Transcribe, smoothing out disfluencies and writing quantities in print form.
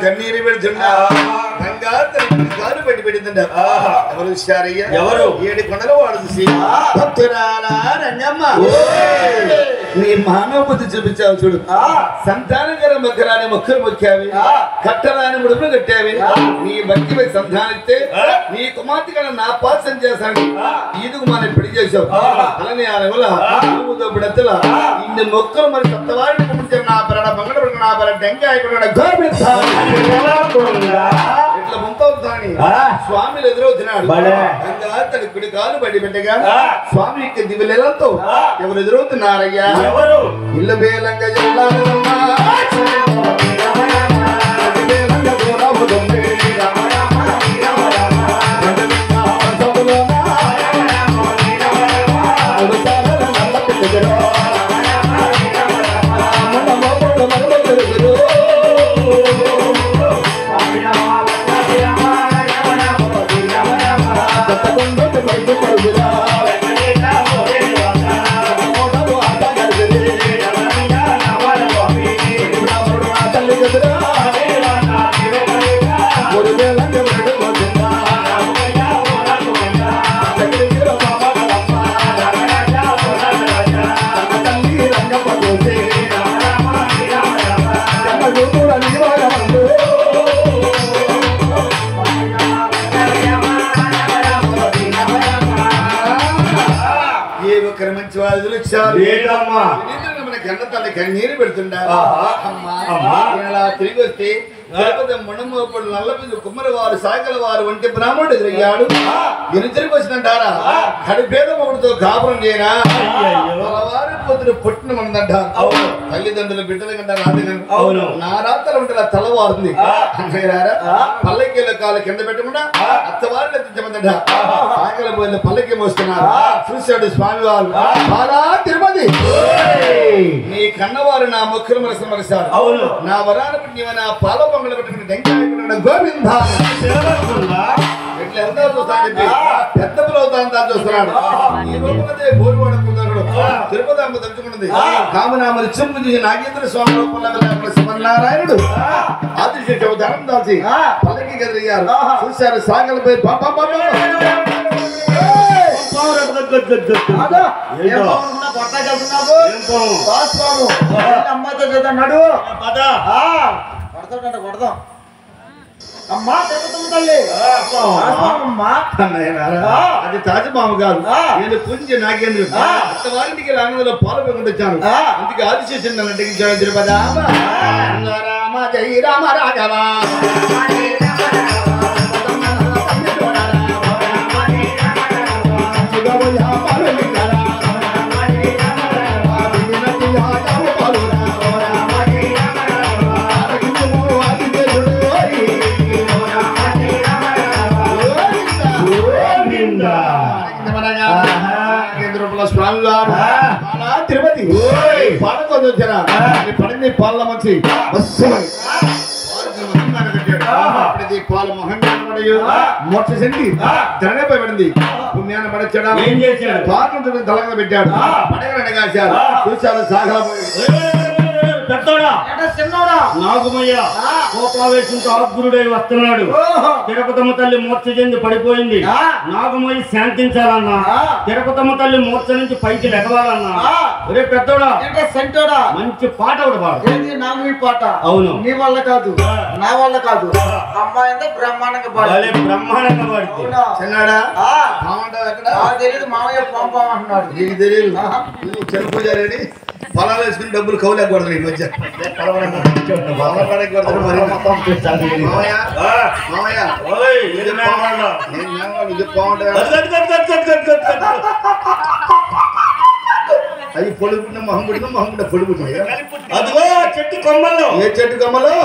కన్నీరు పెడుతున్నా కాలు పెట్టి పెట్టిందంట ఎవరు శారయ్య ఎవరు 7 కొండలు వాడు చూసి భక్తురాలా రంగమ్మ నీ మానవ బుద్ధి చూపించావు చూడు సంతానకర మొక్కరాని మొక్కలు మొక్కావి కట్టరాని ముడుపులు కట్టావి నీ భక్తిపై సంతానిస్తే నీ కుమార్తె కన్నా నా పాసం చేశాను ఈదుకు మన పెళ్లి చేసావు అలానే ఆనవల బిడతల ఇన్ని మొక్కలు మరి కొత్తవారిని పంపించారు నా పెరడ బంగడ నా పెరడ టెంకాయ ఇట్లా ముంతవుతాని స్వామిలు ఎదురవుతున్నాడు తన కుడి కాలు బడి పెట్టగా స్వామి యొక్క దివ్యలంతో ఎవరు ఎదురవుతున్నారయ్యా ఇల్లు బేలంగా గన్న తల్లి కన్నీరు పెడుతుండా తిరిగి వస్తే మొండమోపుడు నల్లపిల్లు కుమ్మరి వారు సాగల వారు వంటి బ్రాహ్మణుడు ఎదురయ్యాడు తిరిగి వచ్చినంటారా కడిపేద మొగుడుతో కాపురం చేయనా వారి పొద్దున పుట్టిన మనదంట తల్లిదండ్రులు బిడ్డల కంటే రాదు నా రాత్రి ఉంటే తలవారుంది పల్లెకీల కాలు కింద పెట్టకుండా అత్తవారిని ఎత్తించమందంట సాగల పోయిన పల్లెకి మోస్తున్నారు చూశాడు స్వామి వారు బాలా తిరుపతి నీ కన్నవారు నా మొక్కలు మరసారు నా వరానికి నీవు నా పాల పొంగలు పెట్టుకుని టెంకాయ గోవింద ఎట్లా ఎంత చూస్తాడు పెద్ద పిలవుతా చూస్తున్నాడు ఈ రూపంలో బోరువాడ తిరుపతి అమ్మ తలుచుకున్నది కామనామరి చెంపు నాగేంద్ర స్వామి రూపంలో శివనారాయణుడు ఆదిశేష ధనం దాల్చి పల్లకి గదిగారు చూశారు సాగలపై అమ్మాయితో చదువున్నాడు కొడతాం అమ్మా తల్లి అది తాజమామ కాదు నేను పూజించే నాగేంద్రుడు అత్తవారింటికి రానందులో పాలు పెట్టుకొచ్చాను అందుకే ఆదిశేషన్ నన్ను అడిగించాడు తిరుపతి రామ జై రామ రాఘవ స్వామి వారు తిరుపతి పాలకొని వచ్చారా పడింది పాల మంచి పాలు మొహంగా మోక్ష చెంది ధరణపై పడింది పుణ్యాన్ని పడచ్చాడా ఏం చేశాడు పాత్ర తలగా పెట్టాడు పడగలని కాశారు చూశాడు సాగలపోయి నాగమయ్య కోపావేశంతో ఆగ్రుడై వస్తున్నాడు తిరుపతమ్మ తల్లి మూర్ఛ చెంది పడిపోయింది నాగమయ్య శాంతించాలన్నా తిరుపతమ్మ తల్లి మూర్ఛ నుంచి పైకి లెగవాలన్నా ఒరే పెద్దోడా సెంటోడా మంచి పాట ఒకటి పాడు నాగమయ్య పాట అవును నీ వల్ల కాదు నా వల్ల కాదు అమ్మాయి అంటే బ్రహ్మాండంగా పాడాలి బ్రహ్మాండంగా పాడుతుంది చిన్నాడా తెలియదు మామయ్య పంపం అంటున్నాడు నీకు తెలియదు చెరు పూజారి పొలాలు వేసుకుని డబ్బులు కౌలేకూడదు ఈ మధ్య అది పొడుగున్న మొహంగుడిన మొహంగుడ పొడుగుతున్నాయి అదిగో చెట్టు కొమ్మలో ఏ చెట్టు కొమ్మలో